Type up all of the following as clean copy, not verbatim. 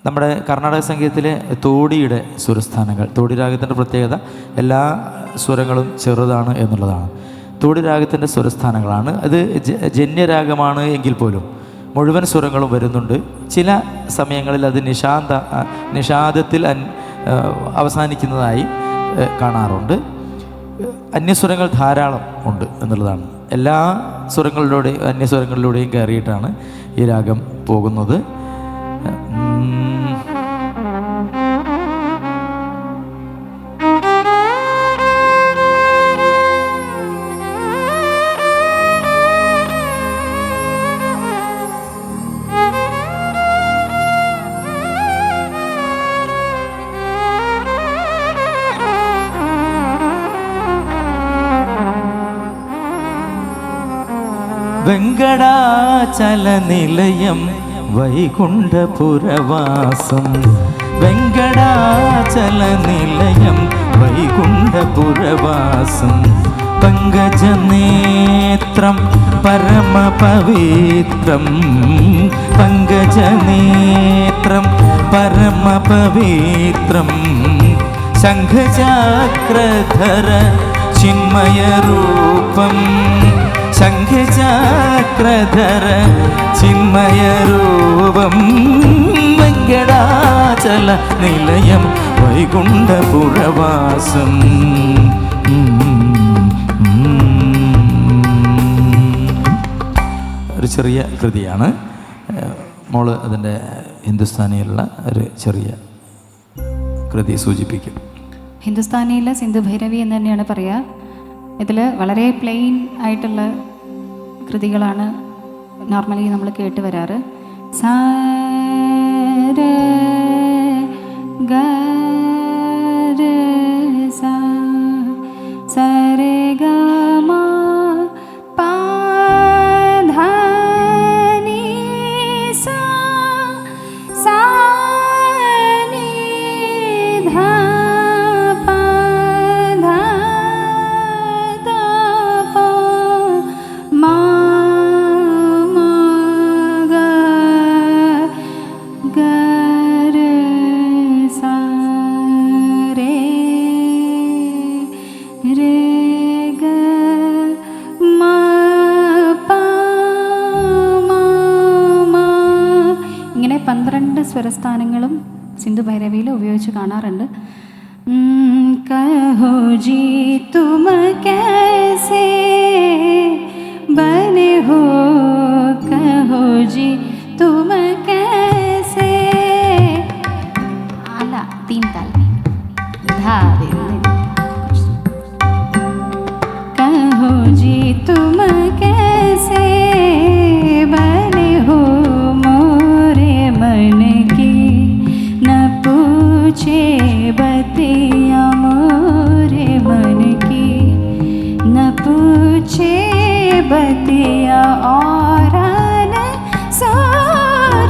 നമ്മുടെ കർണാടക സംഗീതത്തിലെ തോടിയുടെ സ്വരസ്ഥാനങ്ങൾ, തോടി രാഗത്തിൻ്റെ പ്രത്യേകത എല്ലാ സ്വരങ്ങളും ചെറുതാണ് എന്നുള്ളതാണ്. തോടി രാഗത്തിൻ്റെ സ്വരസ്ഥാനങ്ങളാണ്. അത് ജന്യരാഗമാണ് എങ്കിൽ പോലും മുഴുവൻ സ്വരങ്ങളും വരുന്നുണ്ട്. ചില സമയങ്ങളിൽ അത് നിഷാദത്തിൽ അവസാനിക്കുന്നതായി കാണാറുണ്ട്. അന്യസ്വരങ്ങൾ ധാരാളം ഉണ്ട് എന്നുള്ളതാണ്. എല്ലാ സ്വരങ്ങളിലൂടെയും അന്യസ്വരങ്ങളിലൂടെയും കയറിയിട്ടാണ് ഈ രാഗം പോകുന്നത്. വെങ്കടാചല നിലയം വൈകുണ്ഠപുരവാസം, വെങ്കടാചല നിലയം വൈകുണ്ഠപുരവാസം, പങ്കജനേത്രം പരമപവിത്രം, പങ്കജനേത്രം പരമപവിത്രം, ശംഖചക്രധര ചിന്മയരൂപം, ശംഖചക്രധര ചിന്മയരൂപം, വെങ്കടാചല നിലയം വൈകുണ്ഠപുരവാസം. ഒരു ചെറിയ കൃതിയാണ്. മോള് അതിൻ്റെ ഹിന്ദുസ്ഥാനിയിലുള്ള ഒരു ചെറിയ കൃതി സൂചിപ്പിക്കും. ഹിന്ദുസ്ഥാനിയിൽ സിന്ധു ഭൈരവി എന്ന് തന്നെയാണ് പറയുക. ഇതിൽ വളരെ പ്ലെയിൻ ആയിട്ടുള്ള കൃതികളാണ് നോർമലി നമ്മൾ കേട്ട് വരാറ്. സാ രെ ഗ രെ സാ സാ രെ ഗ മ പ ധ നി സാ സാ നി ധ പ ധ ധ പ മ ഇങ്ങനെ 12 സ്വരസ്ഥാനങ്ങളും സിന്ധു ഭൈരവിയിൽ ഉപയോഗിച്ച് കാണാറുണ്ട്. കഹോ ജി തും കൈസേ ബനെ ഹോ, കഹോ ജി തും കൈസേ, ആല 3 താൽ ധാ ദേ, कहो जी तुम कैसे बने हो मोरे मन की, न पूछे बतिया मोरे मन की, न पूछे बतिया और न सो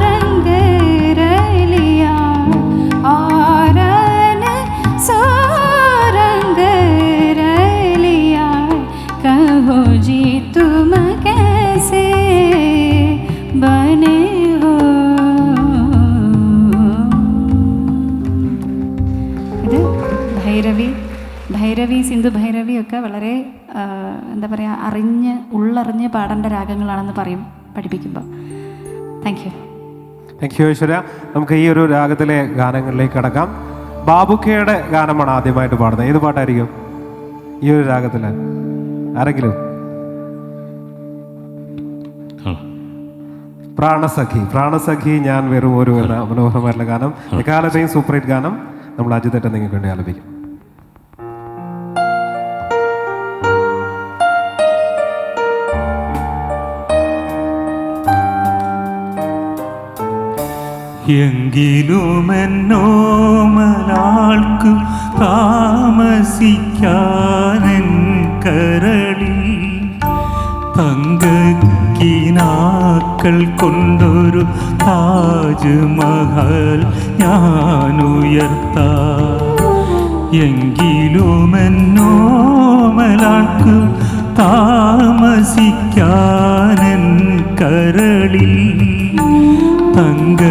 रंग रलिया, और न सो रंग रलिया, कहो जी तुम कैसे बने हो. ഇത് ഭൈരവി സിന്ധു ഭൈരവിയൊക്കെ വളരെ എന്താ പറയുക, ഉള്ളറിഞ്ഞ് പാടേണ്ട രാഗങ്ങളാണെന്ന് പഠിപ്പിക്കുമ്പോൾ. Thank you Aishwarya. നമുക്ക് ഈ ഒരു രാഗത്തിലെ ഗാനങ്ങളിലേക്ക് കടക്കാം. ബാബുക്കയുടെ ഗാനമാണ് ആദ്യമായിട്ട് പാടുന്നത്. ഏത് പാട്ടായിരിക്കും ഈ ഒരു രാഗത്തിൽ? ആരെങ്കിലും? പ്രാണസഖി ഞാൻ വെറും ഒരു എന്ന മനോഹരമായിട്ടുള്ള ഗാനം, എക്കാലത്തെയും സൂപ്പർ ഹിറ്റ് ഗാനം നമ്മൾ അജിത്തേട്ടൻ നിങ്ങൾക്ക് വേണ്ടി ആലപിക്കും. എങ്കിലുമെന്നോമലാൾക്കു താമസിക്കാനെൻ കരളിൽ തങ്കക്കിനാക്കൾ കൊണ്ടൊരു താജ്മഹൽ ഞാനുയർത്താം. എങ്കിലുമെന്നോമലാൾക്കു താമസിക്കാനെൻ കരളിൽ തങ്ക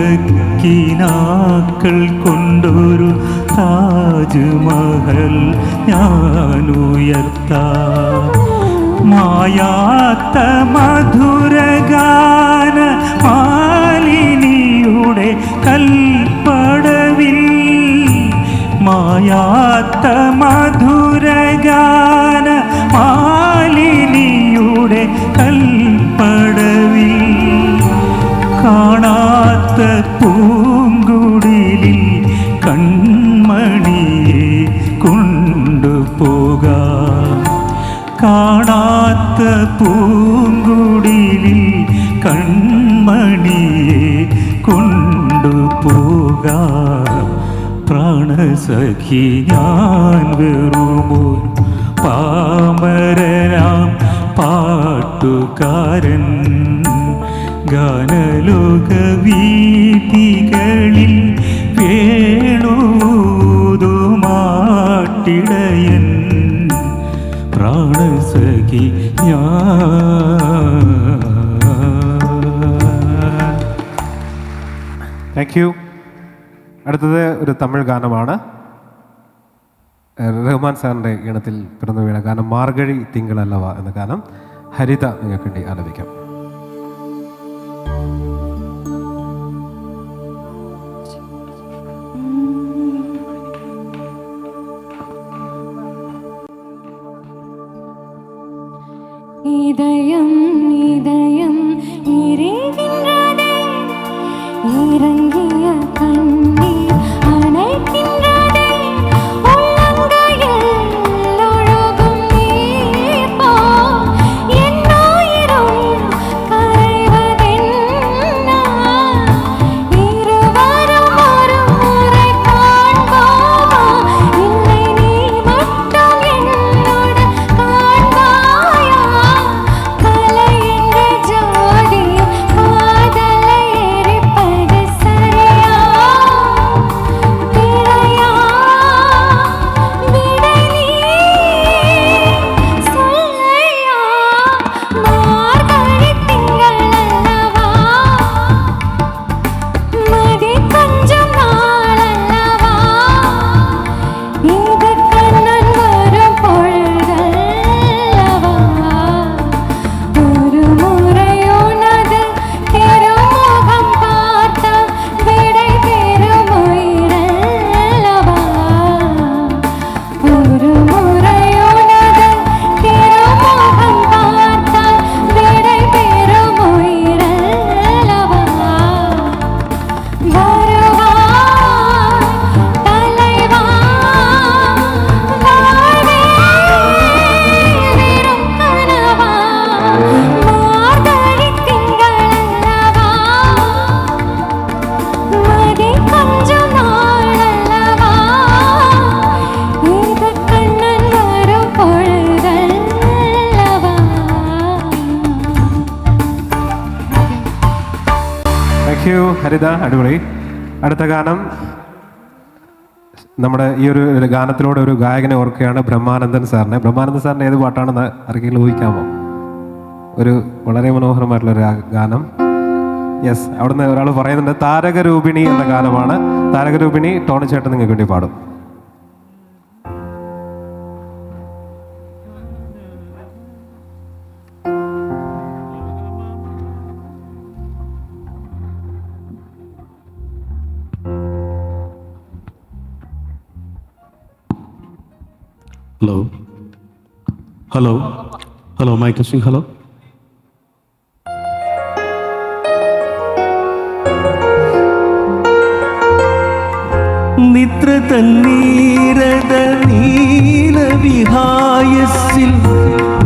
സക്കീനാക്കൾ കൊണ്ടൊരു താജ്മഹൽ ഞാനുയർത്താം. മായാത്ത മധുരഗാന മാലിനിയുടെ കൽപ്പടവിൽ, മായാത്ത മധുരഗാന മാലിനിയുടെ കൽപ്പടവിൽ, കാണാത്ത പൂങ്കുടിലിൽ കൺമണിയെ കൊണ്ടുപോകാം. കാണാത്ത പൂങ്കുടിലിൽ കൺമണിയെ കൊണ്ടുപോകാം. പ്രാണസഖി ഞാൻ വെറുമോ പാമരനാം പാട്ടുകാരൻ, ഗാനലോക വീഥികളിൽ വേണൂതുമാട്ടിടയൻ, പ്രാണസഖി ഞാൻ. Thank you. അടുത്തത് ഒരു തമിഴ് ഗാനമാണ്. റഹ്മാൻ സാറിൻ്റെ ഈണത്തിൽ പിറന്നു വീണ ഗാനം മാർഗഴി തിങ്കളല്ലവ എന്ന ഗാനം ഹരിത നിങ്ങൾക്ക് വേണ്ടി ആലപിക്കാം. இதயம் இதயம் எரிகின்றதே, இறங்கிய கண்ணீர் அணைக்கின்றதே, உள்ளங்கையில் ஒழுகும் நீர் போல் என் உயிரும் கரைவதென்ன, இருவரும் ஒரு முறை காண்போமா, இல்லை நீ மட்டும் என்னோடு காண்பாயா, கலை என்ற ஜோதியும் காதலை எரிப்பது சரியா, பிழையா, விடை நீ சொல்லையா, மார்கழி திங்களல்லவா, மதி கொஞ்சம் நாளல்லவா, இது கண்ணன் வரும் பொழுதல்லவா, ஒரு முறை உனது திருமுகம் பார்த்த விடை பெறும் உயிரல்லவா, ஒரு முறை உனது திருமுகம் பார்த்த விடை பெறும் உயிரல்லவா, வருவாய் தலைவா, வாழ்வே வெறும் கனவா, மார்கழி திங்களல்லவா, மதி கொஞ்சம் நாளல்லவா, இது கண்ணன் வரும் பொழுதல்லவா. താങ്ക് യു ഹരിത, അടിപൊളി. അടുത്ത ഗാനം നമ്മുടെ ഈ ഒരു ഗാനത്തിലൂടെ ഒരു ഗായകനെ ഓർക്കുകയാണ്, ബ്രഹ്മാനന്ദൻ സാറിനെ. ബ്രഹ്മാനന്ദൻ സാറിൻ്റെ ഏത് പാട്ടാണെന്ന് ആർക്കെങ്കിലും ഊഹിക്കാമോ? ഒരു വളരെ മനോഹരമായിട്ടുള്ളൊരു ഗാനം. യെസ്, അവിടുന്ന് ഒരാൾ പറയുന്നുണ്ട് താരകരൂപിണി എന്ന ഗാനമാണ്. താരകരൂപിണി ടോണി ചേട്ടൻ നിങ്ങൾക്ക് വേണ്ടി പാടും. Hello. Hello. Hello, mic testing. Hello. നിദ്ര തന്നീരത നീലവിഹായസിൽ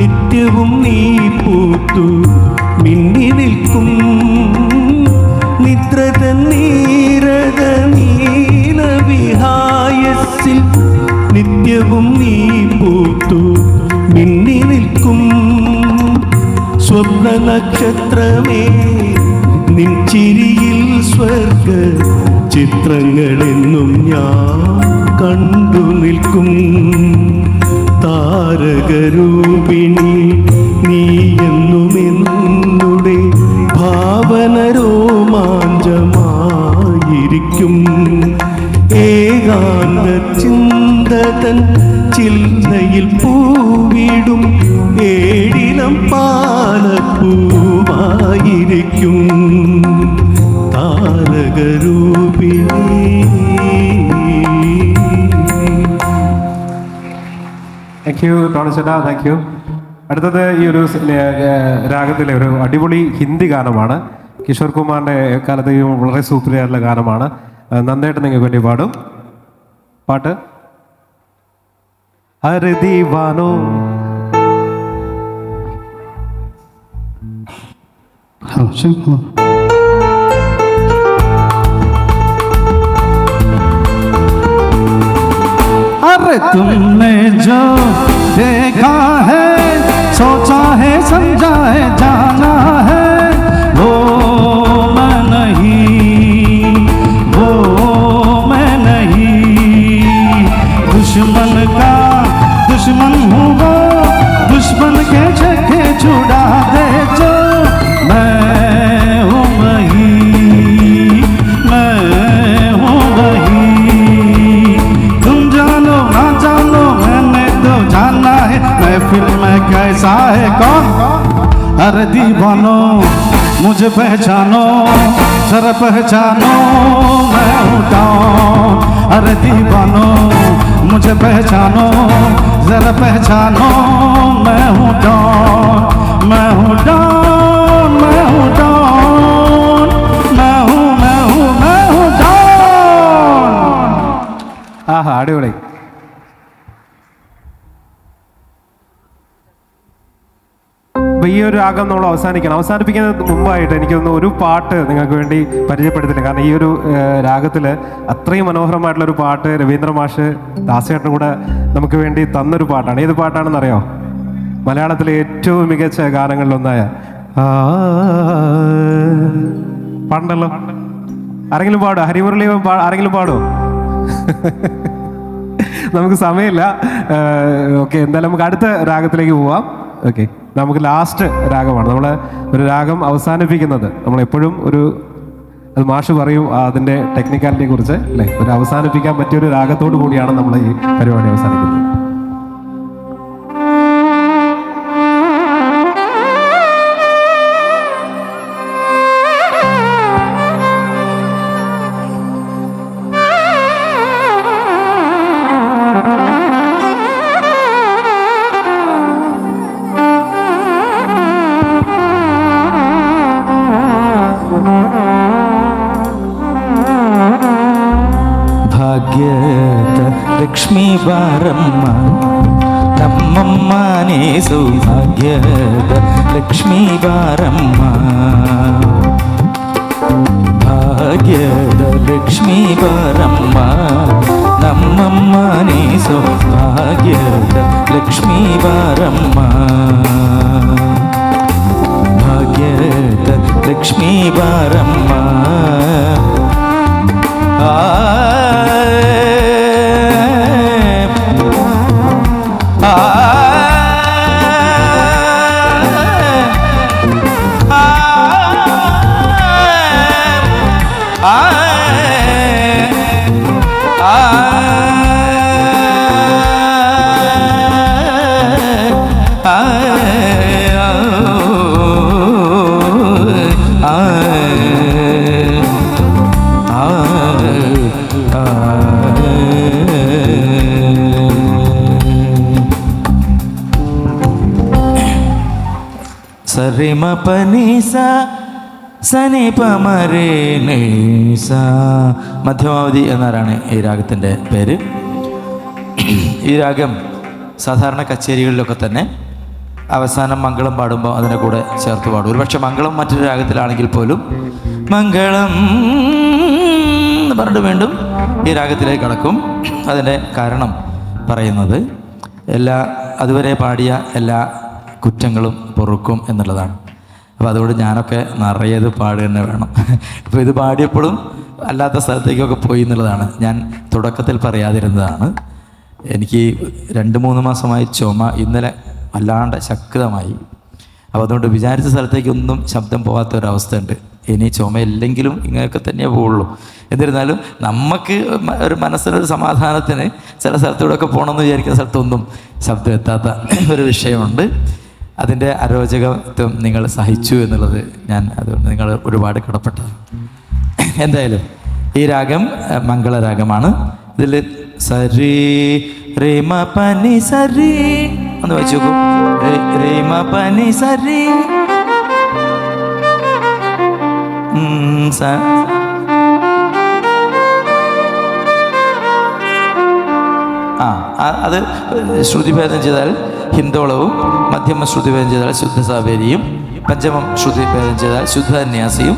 നിത്യവും നീ പൂത്തു മിന്നി നിൽക്കും. നിദ്ര തന്നീരത നീലവിഹായസിൽ നിത്യവും നീ പൂത്തു മിന്നി നിൽക്കും. സ്വപ്ന നക്ഷത്രമേ നിൻ ചിരിയിൽ സ്വർഗ ചിത്രങ്ങളെന്നും ഞാൻ കണ്ടു നിൽക്കും. താരകരൂപിണി നീ എന്നും എന്നുടെ ഭാവന രോമാഞ്ചമായിരിക്കും. മോഹിക്കും ഏകാന്ത ചിന്തതൻ ചില്ലയിൽ പൂവിടും ഏഴിനം പാലപ്പൂവായിരിക്കും താരകരൂപിണി. താങ്ക് യു ടോണിച്ചേട്ടാ, താങ്ക് യു. അടുത്തത് ഈ ഒരു രാഗത്തിലെ ഒരു അടിപൊളി ഹിന്ദി ഗാനമാണ്. കിഷോർ കുമാറിൻ്റെ കാലത്ത് വളരെ സൂപ്പറായിട്ടുള്ള ഗാനമാണ്. നന്നായിട്ട് നിങ്ങൾക്ക് വേണ്ടി പാടും. പാട്ട് ഹർ ദീവാനോ. अरे तुमने जो देखा है, सोचा है, समझा है, जाना है, वो मैं नहीं, वो मैं नहीं। दुश्मन का दुश्मन हूँ वो, दुश्मन के छक्के छुड़ा दे जो, मैं हूँ वही, मैं हूँ वही। तुम जानो ना जानो मैंने तो जाना है, महफिल में कैसा है कौन। अरे दीवानो मुझे पहचानो, जरा पहचानो मैं हूँ डॉन। अरे दीवानो मुझे पहचानो, जरा पहचानो मैं हूँ डॉन, मैं हूँ डॉन, मैं हूँ डॉन, मैं हूँ मैं हूँ मैं हूँ डॉन। ആഹാ, അടിപൊളി. അപ്പോൾ ഈ ഒരു രാഗം നമ്മൾ അവസാനിപ്പിക്കുന്നതിന് മുമ്പായിട്ട് എനിക്കൊന്ന് ഒരു പാട്ട് നിങ്ങൾക്ക് വേണ്ടി പരിചയപ്പെടുത്തില്ല. കാരണം ഈ ഒരു രാഗത്തിൽ അത്രയും മനോഹരമായിട്ടുള്ളൊരു പാട്ട് രവീന്ദ്ര മാഷ് ദാസേട്ടനും കൂടെ നമുക്ക് വേണ്ടി തന്നൊരു പാട്ടാണ്. ഏത് പാട്ടാണെന്നറിയോ? മലയാളത്തിലെ ഏറ്റവും മികച്ച ഗാനങ്ങളിലൊന്നായ പാടണ്ടല്ലോ. ആരെങ്കിലും പാടുമോ? ഹരിമുരളി ആരെങ്കിലും പാടുമോ? നമുക്ക് സമയമില്ല. ഓക്കെ, എന്തായാലും നമുക്ക് അടുത്ത രാഗത്തിലേക്ക് പോവാം. ഓക്കെ, നമുക്ക് ലാസ്റ്റ് രാഗമാണ്. നമ്മൾ ഒരു രാഗം അവസാനിപ്പിക്കുന്നത് നമ്മളെപ്പോഴും അത് മാഷ് പറയും അതിൻ്റെ ടെക്നിക്കാലിറ്റിയെ കുറിച്ച് അല്ലേ, ഒരു അവസാനിപ്പിക്കാൻ പറ്റിയൊരു രാഗത്തോടു കൂടിയാണ് നമ്മൾ ഈ പരിപാടി അവസാനിക്കുന്നത്. ಭಾಗ್ಯದ ಲಕ್ಷ್ಮೀ ಬಾರಮ್ಮ ನಮ್ಮಮ್ಮನೇ ಸೌಭಾಗ್ಯದ ಲಕ್ಷ್ಮೀ ಬಾರಮ್ಮ. ಭಾಗ್ಯದ ಲಕ್ಷ್ಮೀ ಬಾರಮ್ಮ ನಮ್ಮಮ್ಮನೇ ಸೌಭಾಗ್ಯದ ಲಕ್ಷ್ಮೀ ಬಾರಮ್ಮ. ಭಾಗ್ಯದ ಲಕ್ಷ್ಮೀ ಬಾರಮ್ಮ. സരിമ പനീസ സനിപ മരേനീസ. മധ്യമാവധി എന്നാണ് ഈ രാഗത്തിൻ്റെ പേര്. ഈ രാഗം സാധാരണ കച്ചേരികളിലൊക്കെ തന്നെ അവസാനം മംഗളം പാടുമ്പോൾ അതിനെ കൂടെ ചേർത്ത് പാടും. ഒരുപക്ഷെ മംഗളം മറ്റൊരു രാഗത്തിലാണെങ്കിൽ പോലും മംഗളം എന്ന് പറഞ്ഞിട്ട് വീണ്ടും ഈ രാഗത്തിലേക്ക് കടക്കും. അതിൻ്റെ കാരണം പറയുന്നത് അതുവരെ പാടിയ എല്ലാ കുറ്റങ്ങളും പൊറുക്കും എന്നുള്ളതാണ്. അപ്പോൾ അതുകൊണ്ട് ഞാനൊക്കെ നിറയത് പാടുക തന്നെ വേണം. ഇപ്പോൾ ഇത് പാടിയപ്പോഴും അല്ലാത്ത സ്ഥലത്തേക്കൊക്കെ പോയി എന്നുള്ളതാണ്. ഞാൻ തുടക്കത്തിൽ പറയാതിരുന്നതാണ്. എനിക്ക് 2-3 മാസമായി ചുമ, ഇന്നലെ വല്ലാണ്ട് ശക്തമായി. അപ്പോൾ അതുകൊണ്ട് വിചാരിച്ച സ്ഥലത്തേക്കൊന്നും ശബ്ദം പോകാത്തൊരവസ്ഥയുണ്ട്. ഇനി ചുമയില്ലെങ്കിലും ഇങ്ങനെയൊക്കെ തന്നെ പോവുള്ളൂ. എന്നിരുന്നാലും നമുക്ക് ഒരു മനസ്സിനൊരു സമാധാനത്തിന് ചില സ്ഥലത്തൂടെയൊക്കെ പോകണമെന്ന് വിചാരിക്കുന്ന സ്ഥലത്തൊന്നും ശബ്ദം എത്താത്ത ഒരു വിഷയമുണ്ട്. അതിൻ്റെ അരോചകത്വം നിങ്ങൾ സഹിച്ചു എന്നുള്ളത് ഞാൻ അതുകൊണ്ട് നിങ്ങൾ ഒരുപാട് കടപ്പെട്ടത്. എന്തായാലും ഈ രാഗം മംഗളരാഗമാണ്. ഇതിൽ സരി രേമ പനി സരി ഒന്ന് വെച്ചു നോക്കൂ. രേമ പനി സരി അത് ശ്രുതിഭേദം ചെയ്താൽ ഹിന്ദോളവും, മധ്യമ ശ്രുതിഭേദം ചെയ്താൽ ശുദ്ധ സാവേരിയും, പഞ്ചമം ശ്രുതിഭേദം ചെയ്താൽ ശുദ്ധ അന്യാസിയും,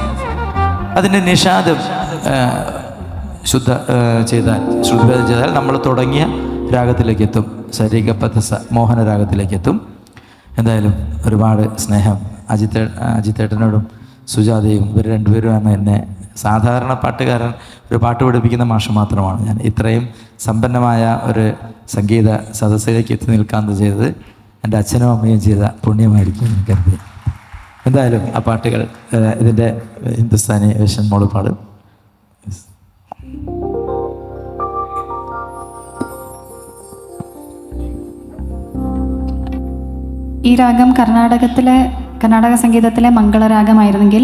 അതിൻ്റെ നിഷാദം ശുദ്ധ ചെയ്താൽ ശ്രുതിഭേദം ചെയ്താൽ നമ്മൾ തുടങ്ങിയ രാഗത്തിലേക്ക് എത്തും. സരിഗപഥസ മോഹന രാഗത്തിലേക്ക് എത്തും. എന്തായാലും ഒരുപാട് സ്നേഹം അജിത്തേട്ടനോടും സുജാതയും ഇവർ രണ്ടുപേരുമാണ് എന്നെ. സാധാരണ പാട്ടുകാരൻ ഒരു പാട്ട് പഠിപ്പിക്കുന്ന മാഷ് മാത്രമാണ് ഞാൻ. ഇത്രയും സമ്പന്നമായ ഒരു സംഗീത സദസ്സിലേക്ക് എത്തി നിൽക്കാമെന്ന് ചെയ്തത് എൻ്റെ അച്ഛനും അമ്മയും ചെയ്ത പുണ്യമായിരിക്കും എന്ന് കരുതി. എന്തായാലും ആ പാട്ടുകൾ ഇതിൻ്റെ ഹിന്ദുസ്ഥാനി വേഷൻ മോള് പാടും. ഈ രാഗം കർണാടക സംഗീതത്തിലെ മംഗളരാഗമായിരുന്നെങ്കിൽ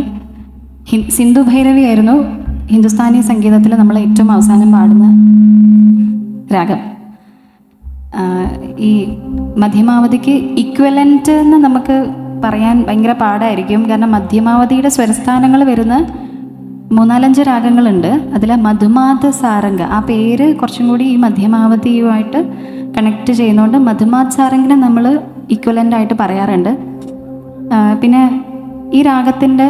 സിന്ധു ഭൈരവി ആയിരുന്നു ഹിന്ദുസ്ഥാനി സംഗീതത്തിൽ നമ്മൾ ഏറ്റവും അവസാനം പാടുന്ന രാഗം. ഈ മധ്യമാവതിക്ക് ഇക്വലൻ്റ് എന്ന് നമുക്ക് പറയാൻ ഭയങ്കര പാടായിരിക്കും. കാരണം മധ്യമാവതിയുടെ സ്വരസ്ഥാനങ്ങൾ വരുന്ന 3-4 രാഗങ്ങളുണ്ട്. അതിൽ മധുമാത സാരംഗ ആ പേര് കുറച്ചും കൂടി ഈ മധ്യമാവതിയുമായിട്ട് കണക്ട് ചെയ്യുന്നതുകൊണ്ട് മധുമാത് സാരംഗിനെ നമ്മൾ ഇക്വലൻ്റ് ആയിട്ട് പറയാറുണ്ട്. പിന്നെ ഈ രാഗത്തിൻ്റെ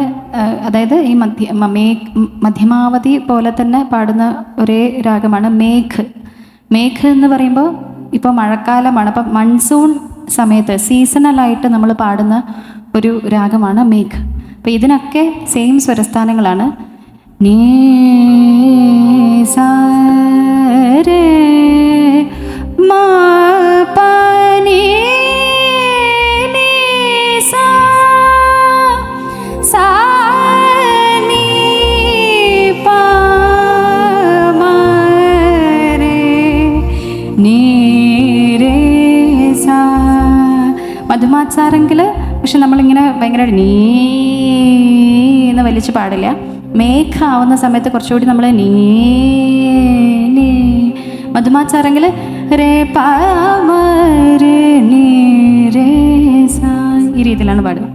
അതായത് ഈ മധ്യമാവതി പോലെ തന്നെ പാടുന്ന ഒരേ രാഗമാണ് മേഘ്. മേഘ് എന്ന് പറയുമ്പോൾ ഇപ്പോൾ മഴക്കാലമാണ്. അപ്പം മൺസൂൺ സമയത്ത് സീസണലായിട്ട് നമ്മൾ പാടുന്ന ഒരു രാഗമാണ് മേഘ്. അപ്പം ഇതിനൊക്കെ സെയിം സ്വരസ്ഥാനങ്ങളാണ്. നീ സാ രേ മാ പ നീ നീ സാ സാ നീ പ മ രേ നീ രേ സാ. മധുമാത് സാരംഗിൽ പക്ഷെ നമ്മളിങ്ങനെ ഭയങ്കര നീ എന്ന് വലിച്ച് പാടില്ല. മേഘ ആവുന്ന സമയത്ത് കുറച്ചുകൂടി നമ്മൾ നീ നീ. മധുമാത് സാരംഗിൽ രേ പ മ രേ നീ രേ സാ ഈ രീതിയിലാണ് പാടുക.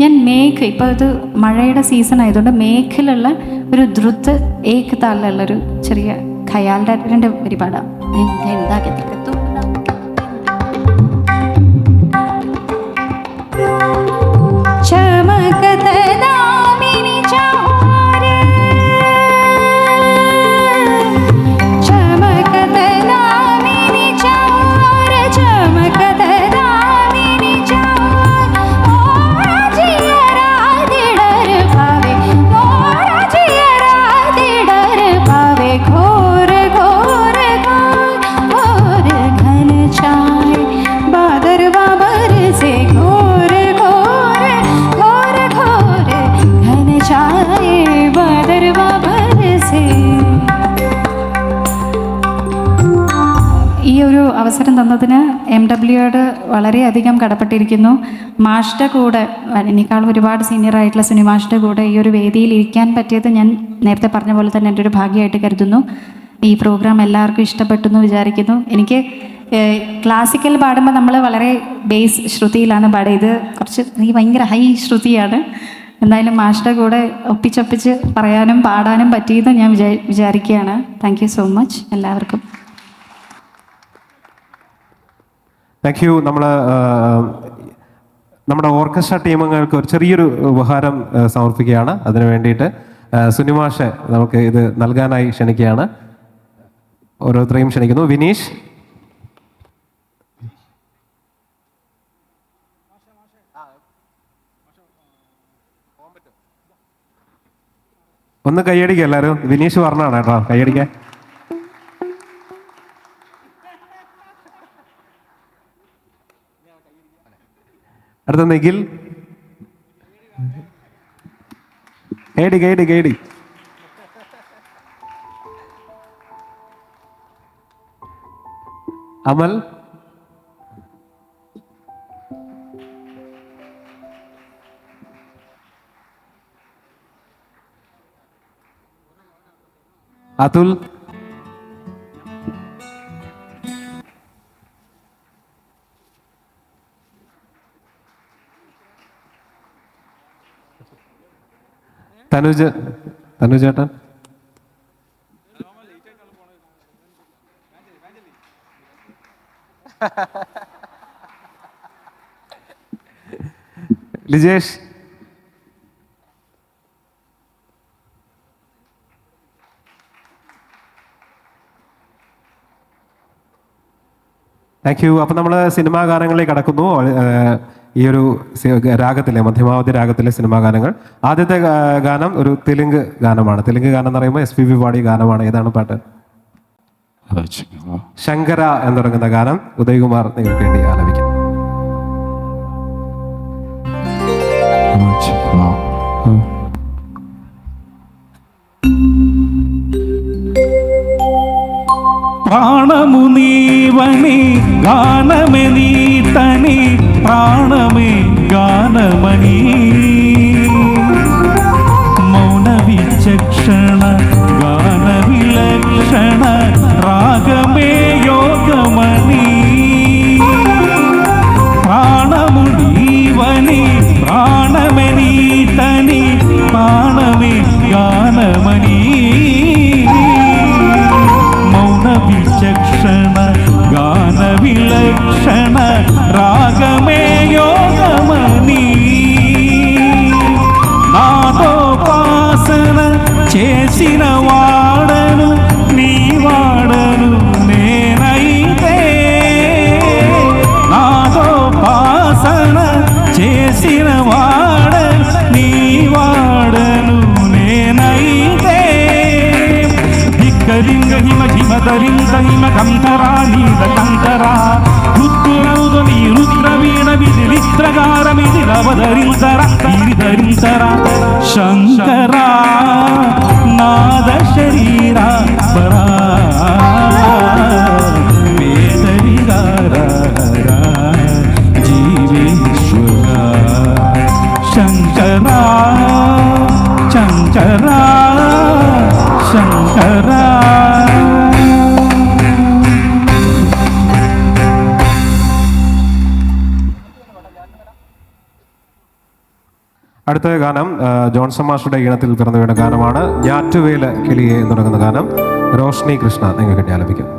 ഞാൻ മേഘ് ഇപ്പോൾ ഇത് മഴയുടെ സീസൺ ആയതുകൊണ്ട് മേഘിലുള്ള ഒരു ദ്രുത് ഏക് താളിലുള്ളൊരു ചെറിയ ഖയാലിൻ്റെ 2 വരി പാടാം. എന്താ ചമകത ദാമിനി ചാര ചമകത ദാമിനി ചാര ചമകത ദാമിനി ചാര മോര ജിയരാ ദിടർ പാവേ മോര ജിയരാ ദിടർ പാവേ ഘോര ഘോര ഘോര घन छाए बादर बाबर से घोर घोर घोर घोर घन छाए बादर बाबर से. ഈ ഒരു അവസരം തന്നതിന് MWയോട് വളരെയധികം കടപ്പെട്ടിരിക്കുന്നു. മാഷ്ടെ കൂടെ എന്നേക്കാൾ ഒരുപാട് സീനിയർ ആയിട്ടുള്ള സുനി മാഷ്ടെ കൂടെ ഈ ഒരു വേദിയിൽ ഇരിക്കാൻ പറ്റിയത് ഞാൻ നേരത്തെ പറഞ്ഞ പോലെ തന്നെ എൻ്റെ ഒരു ഭാഗ്യമായിട്ട് കരുതുന്നു. ഈ പ്രോഗ്രാം എല്ലാവർക്കും ഇഷ്ടപ്പെട്ടു എന്ന് വിചാരിക്കുന്നു. എനിക്ക് ക്ലാസിക്കൽ പാടുമ്പോൾ നമ്മൾ വളരെ ബേസ് ശ്രുതിയിലാണ് പാടുക. ഇത് കുറച്ച് എനിക്ക് ഭയങ്കര ഹൈ ശ്രുതിയാണ്. എന്തായാലും മാഷ്ടെ കൂടെ ഒപ്പിച്ചൊപ്പിച്ച് പറയാനും പാടാനും പറ്റിയെന്ന് ഞാൻ വിചാരിക്കുകയാണ്. താങ്ക് യു സോ മച്ച് എല്ലാവർക്കും. Thank you. നമ്മുടെ ഓർക്കസ്ട്ര ടീമുകൾക്ക് ഒരു ചെറിയൊരു ഉപഹാരം സമർപ്പിക്കുകയാണ്. അതിനു വേണ്ടിയിട്ട് സുനിമാഷെ നമുക്ക് ഇത് നൽകാനായി ക്ഷണിക്കുകയാണ്. ഓരോരുത്തരെയും ക്ഷണിക്കുന്നു. വിനീഷ്, ഒന്ന് കൈയടിക്കുക എല്ലാവരും. വിനീഷ് പറഞ്ഞാണ് കേട്ടോ കൈയടിക്കാൻ. അടുത്ത നിഖിൽ. കേടി കേടി കേടി. അമൽ, അതുൽ, തനുജേട്ടൻ, ലിജേഷ്, താങ്ക് യു. അപ്പം നമ്മൾ സിനിമാ ഗാനങ്ങളിലേക്ക് കടക്കുന്നു. ഈ ഒരു രാഗത്തിലെ മധ്യമാവധി രാഗത്തിലെ സിനിമാ ഗാനങ്ങൾ. ആദ്യത്തെ ഗാനം ഒരു തെലുങ്ക് ഗാനമാണ്. തെലുങ്ക് ഗാനം എന്ന് പറയുമ്പോൾ SPB പാടിയ ഗാനമാണ്. ഏതാണ് പാട്ട്? ശങ്കര എന്ന് തുടങ്ങുന്ന ഗാനം ഉദയകുമാർ നിങ്ങൾക്ക് വേണ്ടി ആലപിക്കും. ప్రాణము నీవని గానమే నీ తని ప్రాణమే గానమణి మౌన విచక్షణ గాన విలక్షణ రాగమే యోగమణి ప్రాణము నీవని ప్రాణమే నీ తని ప్రాణమే గానమణి విచక్షణ గాన విలక్షణ రాగమే యోగమణి నాదోపాసన చేసిన వాడను నీ వాడను నేనైతే నాదోపాసన చేసిన వాడను నీ వాడను నేనైతే దిక్కరింగ హిమ హిమదరింగ హిమ కంఠరా నీల కంఠరా రుద్రునౌదని రుద్రవీణ విధి లిత్రగారమిది రవధరింతరా ధరింతరా శంకరా నాద శరీరా పరా వేదవిగారా జీవేశ్వర శంకరా శంకరా ശങ്കരാ. അടുത്ത ഗാനം ജോൺസൺ മാസ്റ്ററുടെ ഈണത്തിൽ പിറന്നു വീണ ഗാനമാണ്. ഞാറ്റുവേല കിളിയെ എന്ന് തുടങ്ങുന്ന ഗാനം റോഷ്നി കൃഷ്ണ നിങ്ങൾക്ക് വേണ്ടി ആലപിക്കും.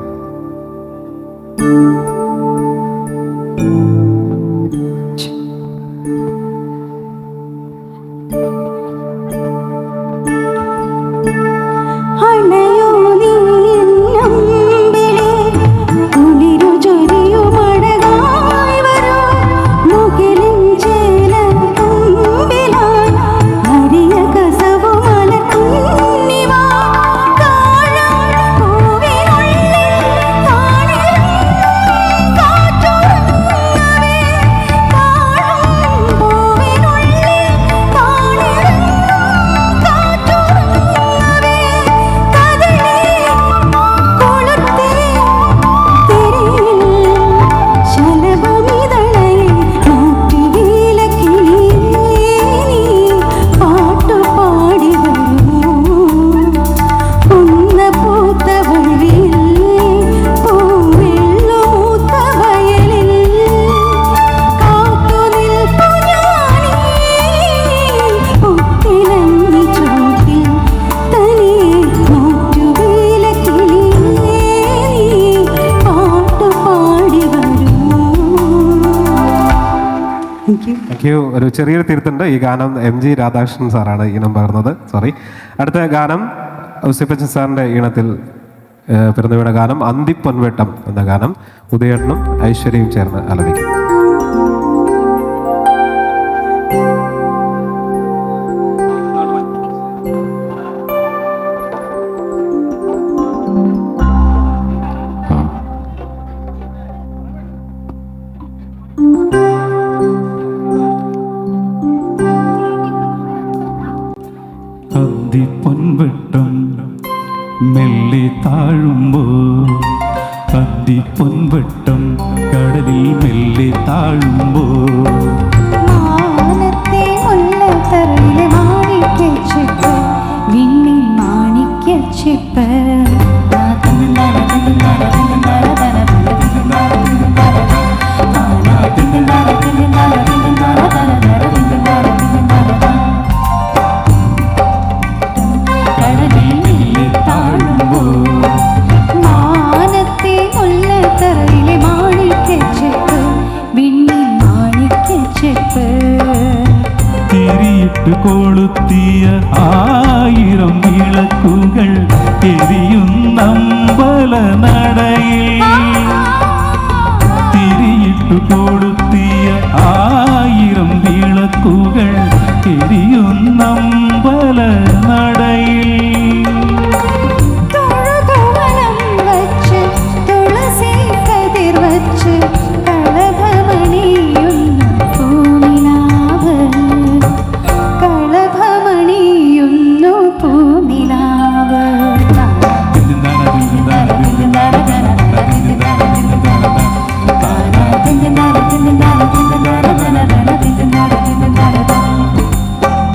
ഒരു ചെറിയൊരു തിരുത്തുണ്ട്. ഈ ഗാനം MG രാധാകൃഷ്ണൻ സാറാണ് ഈണം പകർന്നത്. സോറി. അടുത്ത ഗാനം ഔസിപ്പച്ചൻ സാറിൻ്റെ ഈണത്തിൽ പിറന്നു വീണ ഗാനം അന്തിപ്പൊൻവേട്ടം എന്ന ഗാനം ഉദയേട്ടനും ഐശ്വര്യയും ചേർന്ന് ആലപിക്കും. താഴുമ്പോൾ അന്തി പൊൻവട്ടം കടലിൽ മെല്ലെ താഴുമ്പോൾ മാനത്തെ മുല്ലത്തറയിലെ മാണിക്യച്ചിപ്പ് വിണ്ണിൽ മാണിക്യച്ചിപ്പ് മാനത്തെ മുല്ലത്തറയിലെ മാണിക്യച്ചിപ്പ് വിണ്ണിൽ മാണിക്യച്ചിപ്പ് തിരിയിട്ട് കൊളുത്തിയ 1000 വിളക്കുകൾ എരിയുന്നമ്പല നടയിൽ തിരിയിട്ട് കൊളുത്തിയ 1000 വിളക്കുകൾ എരിയുന്നമ്പല നടയിൽ തൊഴുതുവനം വച്ച് തുളസി കതിർ വച്ച് കളഭമണിയുന്നു പൂനിലാവ് കളഭമണിയുന്നു പൂനിലാവ്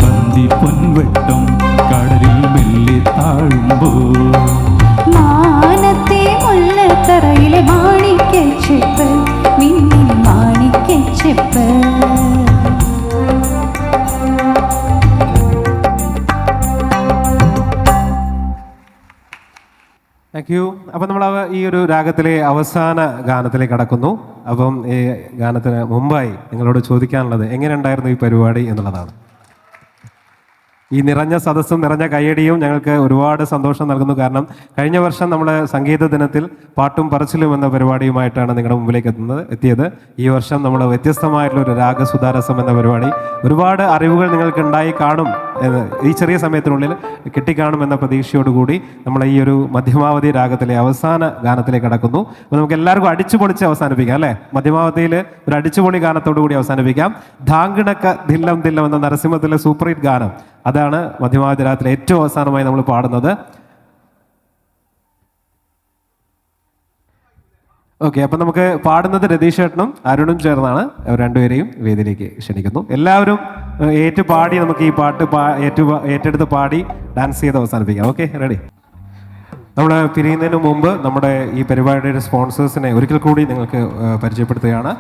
പന്തി പൊൻവട്ടം കടലിൽ മെല്ലെ താഴുമ്പോൾ മാനത്തെ മുല്ലത്തറയിലെ മാണിക്യച്ചിപ്പ് വിണ്ണിൽ മാണിക്യച്ചിപ്പ് താങ്ക് യു. അപ്പം നമ്മൾ ഈ ഒരു രാഗത്തിലെ അവസാന ഗാനത്തിലേക്ക് കടക്കുന്നു. അപ്പം ഈ ഗാനത്തിന് മുമ്പായി നിങ്ങളോട് ചോദിക്കാനുള്ളത് എങ്ങനെയുണ്ടായിരുന്നു ഈ പരിപാടി എന്നുള്ളതാണ്. ഈ നിറഞ്ഞ സദസ്സും നിറഞ്ഞ കയ്യടിയും ഞങ്ങൾക്ക് ഒരുപാട് സന്തോഷം നൽകുന്നു. കാരണം കഴിഞ്ഞ വർഷം നമ്മൾ സംഗീത ദിനത്തിൽ പാട്ടും പറച്ചിലും എന്ന പരിപാടിയുമായിട്ടാണ് നിങ്ങളുടെ മുമ്പിലേക്ക് എത്തിയത്. ഈ വർഷം നമ്മൾ വ്യത്യസ്തമായിട്ടുള്ള ഒരു രാഗസുധാരസം എന്ന പരിപാടി, ഒരുപാട് അറിവുകൾ നിങ്ങൾക്ക് ഉണ്ടായി കാണും എന്ന് ഈ ചെറിയ സമയത്തിനുള്ളിൽ കിട്ടിക്കാണും എന്ന പ്രതീക്ഷയോടുകൂടി നമ്മൾ ഈ ഒരു മധ്യമാവധി രാഗത്തിലെ അവസാന ഗാനത്തിലേക്ക് കടക്കുന്നു. അപ്പോൾ നമുക്ക് എല്ലാവർക്കും അടിച്ചുപൊളിച്ച് അവസാനിപ്പിക്കാം അല്ലേ? മധ്യമാവധിയിൽ ഒരു അടിച്ചുപൊളി ഗാനത്തോടു കൂടി അവസാനിപ്പിക്കാം. ധാങ്കിണക്ക ദില്ലം ദില്ലം എന്ന നരസിംഹത്തിലെ സൂപ്പർ ഹിറ്റ് ഗാനം, അതാണ് മധ്യമാവധി രാഗത്തിലെ ഏറ്റവും അവസാനമായി നമ്മൾ പാടുന്നത്. ഓക്കെ, അപ്പം നമുക്ക് പാടുന്നത് രതീഷ് ചേട്ടനും അരുണും ചേർന്നാണ്. അവർ രണ്ടുപേരെയും വേദിയിലേക്ക് ക്ഷണിക്കുന്നു. എല്ലാവരും ഏറ്റു പാടി നമുക്ക് ഈ പാട്ട് ഏറ്റെടുത്ത് പാടി ഡാൻസ് ചെയ്ത് അവസാനിപ്പിക്കാം. Okay, ready? നമ്മൾ പിരിയുന്നതിന് മുമ്പ് നമ്മുടെ ഈ പരിപാടിയുടെ സ്പോൺസേഴ്സിനെ ഒരിക്കൽ കൂടി നിങ്ങൾക്ക് പരിചയപ്പെടുത്തുകയാണ്.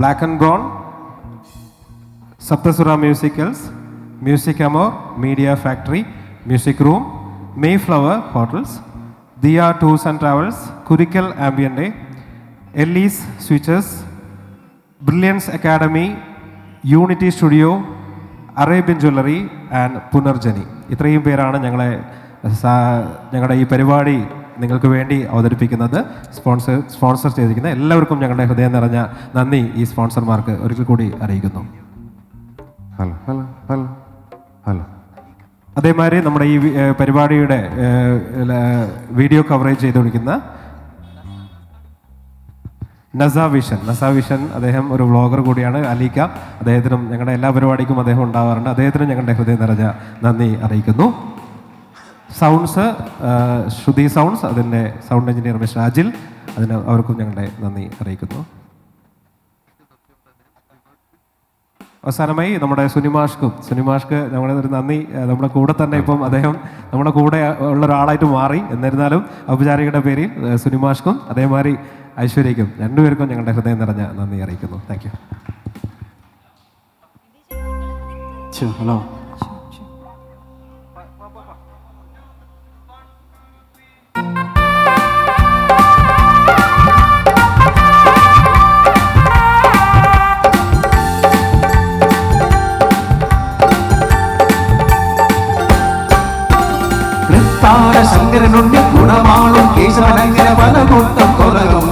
Black and brown, Saptasura musicals, music amor, media factory, music room, Mayflower hotels, Diya tours and travels, Kurikkal ആംബിയൻ്റെ, Ellis switches, brilliance academy, unity studio, Arabian jewellery and Punarjani. ഇത്രയും പേരാണ് ഞങ്ങളുടെ ഈ പരിപാടി നിങ്ങൾക്ക് വേണ്ടി അവതരിപ്പിക്കുന്നത്, സ്പോൺസർ ചെയ്തിരിക്കുന്നത്. എല്ലാവർക്കും ഞങ്ങളുടെ ഹൃദയം നിറഞ്ഞ നന്ദി ഈ സ്പോൺസർമാർക്ക് ഒരിക്കൽ കൂടി അറിയിക്കുന്നു. Hello hello hello hello. അതേമാതിരി നമ്മുടെ ഈ പരിപാടിയുടെ വീഡിയോ കവറേജ് ചെയ്തുകൊണ്ടിരിക്കുന്ന നസാവിഷൻ, അദ്ദേഹം ഒരു വ്ളോഗർ കൂടിയാണ്. അലീക്ക, അദ്ദേഹത്തിനും ഞങ്ങളുടെ എല്ലാ പരിപാടിക്കും അദ്ദേഹം ഉണ്ടാവാറുണ്ട്. അദ്ദേഹത്തിനും ഞങ്ങളുടെ ഹൃദയം നിറഞ്ഞ നന്ദി അറിയിക്കുന്നു. സൗണ്ട്സ്, ശ്രുതി സൗണ്ട്സ്, അതിൻ്റെ സൗണ്ട് എഞ്ചിനീയർ മിസ്റ്റർ അജിൽ, അവർക്കും ഞങ്ങളുടെ നന്ദി അറിയിക്കുന്നു. അവസാനമായി നമ്മുടെ സുനിമാഷ്ക്ക് ഞങ്ങളുടെ ഒരു നന്ദി. നമ്മുടെ കൂടെ തന്നെ ഇപ്പം അദ്ദേഹം നമ്മുടെ കൂടെ ഉള്ള ഒരാളായിട്ട് മാറി. എന്നിരുന്നാലും ഔപചാരികയുടെ പേരിൽ സുനിമാഷ്ക്കും അതേമാതിരി ഐശ്വര്യയ്ക്കും രണ്ടുപേർക്കും ഞങ്ങളുടെ ഹൃദയം നിറഞ്ഞ നന്ദി അറിയിക്കുന്നു. Thank you. ഹലോ. ശങ്കരനുണ്ണിൽ ഗുണമാളും കേശവനങ്കര വനകൂട്ടം കൊലകും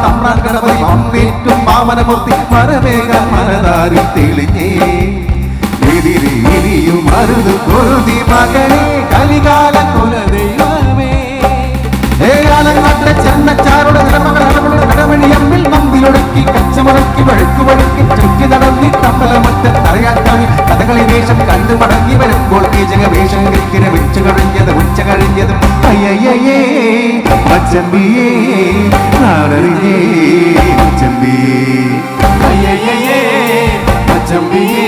തമ്പ്രാൻകടവൈറ്റും പാവനമൂർത്തി മരവേഗം മനതാരിൽ തെളിഞ്ഞേ എതിരിയും മരുത് കൊരുതി മകനെ കലികാല കുലദൈവമേ ചെന്നച്ചാറുടെ കടമണിയമ്പിൽ നമ്പിലൊടുക്കി കച്ചമുറക്കി വഴുക്കുവഴുക്കി ചുറ്റി നടന്നി തമ്പലമറ്റ തറയാക്കാണി കഥകളി വേഷം കണ്ടു മടങ്ങി വരുമ്പോൾ വേഷം മച്ചമ്പിയേ നാടറിഞ്ഞേ മച്ചമ്പിയേ അയ്യയ്യേ മച്ചമ്പിയേ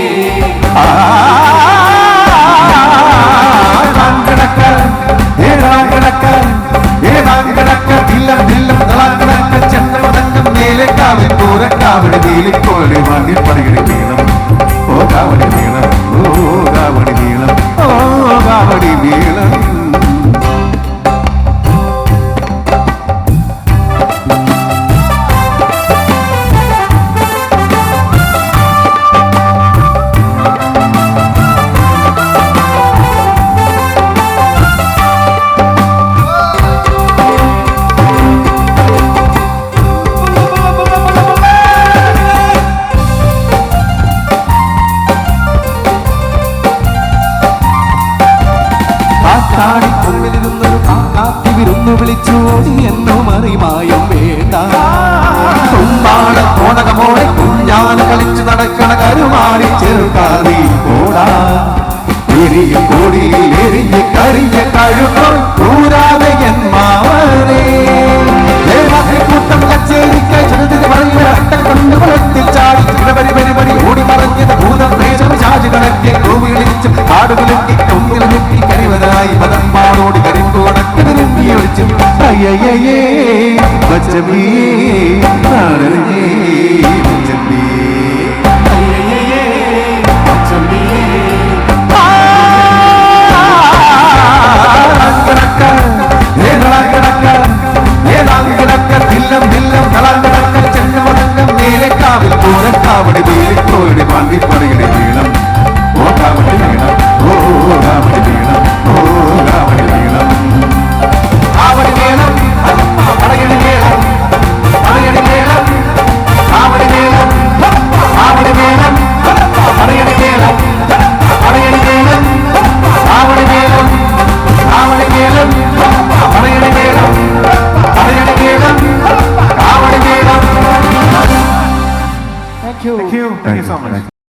കാവടി നീലിക്കോളി വാങ്ങി പണിയുടെ നീളം ഓ കാവടി നീളം ഓ കാവടി നീളം ഓ കാവടി നീളം ൊരു കാത്തി വിരുന്നു വിളിച്ചു ഓടി എന്നോ മറിമായം വേണ്ട തുമ്പാട കോണകമോടെ കുഞ്ഞാന് കളിച്ചു നടക്കണ കരുമാറി ചെറുകാതി പോടാ എരിയും കോടിയിൽ എരിഞ്ഞ് കരിഞ്ഞ കഴുകോ കൂരാതെ എന്മാവരേ കൂട്ടം കച്ചേരിക്കായി ചെറുതിന് പറയുന്ന അട്ടം കൊണ്ട് വളത്തിൽ ചാടി പരി ഓടി മറഞ്ഞത് ഭൂതം പ്രേതം ചാജ് കണക്കെ കോവിളിച്ചു കാടുവിലെത്തി കൊങ്ങിൽ ഞെട്ടി കരിവനായി പദമ്പാടോടി കരിങ്കോടക്കിനി ഒളിച്ചു അയ്യയ്യേ മച്ചമ്പിയേ നാടറിഞ്ഞേ മച്ചമ്പിയേ അയ്യയ്യേ മച്ചമ്പിയേ ദില്ലം ദില്ലം കളങ്കടക്ക ചെന്നമടക്കം നീലക്കാവിൽ പൂരക്കാവടി നീലിക്കോടി പാണ്ടി പറയുടെ നീളം ഓ കാവടി നീളം ഓ കാവടി നീളം ഓ കാവടി നീളം കാവടി നീളം പറയടി നീളം പറയടി നീളം കാവടി നീളം കാവടി നീളം പറയടി നീളം പറയടി നീളം കാവടി നീളം കാവടി നീളം പറയടി നീളം പറയടി നീളം കാവടി നീളം. Thank you so much.